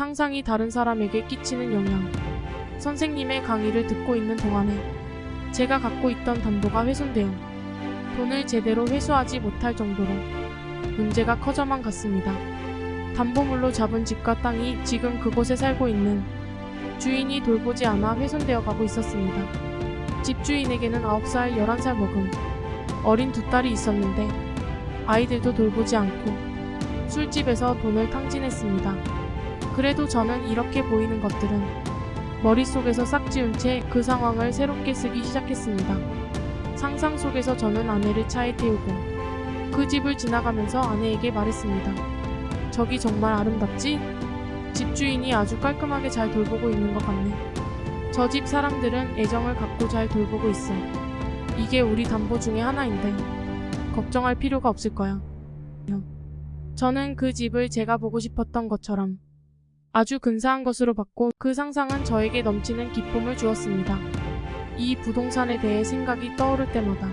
상상이 다른 사람에게 끼치는 영향. 선생님의 강의를 듣고 있는 동안에 제가 갖고 있던 담보가 훼손되어 돈을 제대로 회수하지 못할 정도로 문제가 커져만 갔습니다. 담보물로 잡은 집과 땅이 지금 그곳에 살고 있는 주인이 돌보지 않아 훼손되어 가고 있었습니다. 집주인에게는 9살, 11살 먹은 어린 두 딸이 있었는데 아이들도 돌보지 않고 술집에서 돈을 탕진했습니다. 그래도 저는 이렇게 보이는 것들은 머릿속에서 싹 지운 채 그 상황을 새롭게 쓰기 시작했습니다. 상상 속에서 저는 아내를 차에 태우고 그 집을 지나가면서 아내에게 말했습니다. 저기 정말 아름답지? 집주인이 아주 깔끔하게 잘 돌보고 있는 것 같네. 저 집 사람들은 애정을 갖고 잘 돌보고 있어. 이게 우리 담보 중에 하나인데 걱정할 필요가 없을 거야. 저는 그 집을 제가 보고 싶었던 것처럼 아주 근사한 것으로 봤고 그 상상은 저에게 넘치는 기쁨을 주었습니다. 이 부동산에 대해 생각이 떠오를 때마다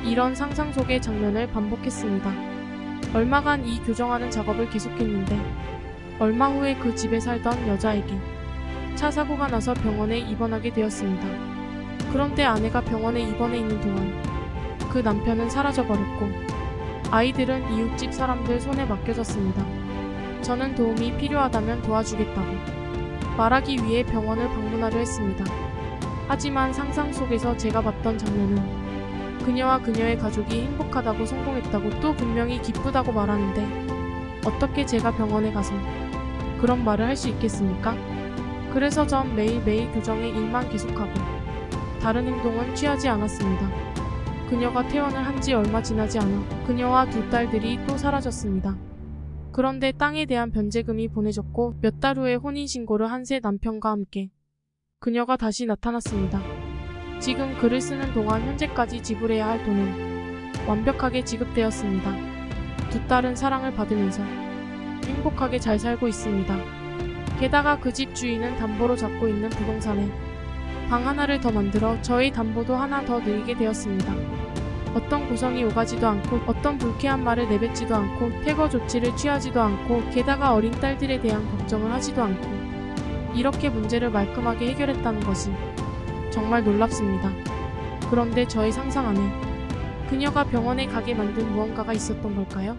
이런 상상 속의 장면을 반복했습니다. 얼마간 이 교정하는 작업을 계속했는데 얼마 후에 그 집에 살던 여자에게 차 사고가 나서 병원에 입원하게 되었습니다. 그런데 아내가 병원에 입원해 있는 동안 그 남편은 사라져버렸고 아이들은 이웃집 사람들 손에 맡겨졌습니다. 저는 도움이 필요하다면 도와주겠다고 말하기 위해 병원을 방문하려 했습니다. 하지만 상상 속에서 제가 봤던 장면은 그녀와 그녀의 가족이 행복하다고 성공했다고 또 분명히 기쁘다고 말하는데 어떻게 제가 병원에 가서 그런 말을 할 수 있겠습니까? 그래서 전 매일매일 교정의 일만 계속하고 다른 행동은 취하지 않았습니다. 그녀가 퇴원을 한 지 얼마 지나지 않아 그녀와 두 딸들이 또 사라졌습니다. 그런데 땅에 대한 변제금이 보내졌고 몇 달 후에 혼인신고를 한 새 남편과 함께 그녀가 다시 나타났습니다. 지금 글을 쓰는 동안 현재까지 지불해야 할 돈은 완벽하게 지급되었습니다. 두 딸은 사랑을 받으면서 행복하게 잘 살고 있습니다. 게다가 그 집 주인은 담보로 잡고 있는 부동산에 방 하나를 더 만들어 저희 담보도 하나 더 늘리게 되었습니다. 어떤 고성이 오가지도 않고 어떤 불쾌한 말을 내뱉지도 않고 퇴거 조치를 취하지도 않고 게다가 어린 딸들에 대한 걱정을 하지도 않고 이렇게 문제를 말끔하게 해결했다는 것이 정말 놀랍습니다. 그런데 저의 상상 안에 그녀가 병원에 가게 만든 무언가가 있었던 걸까요?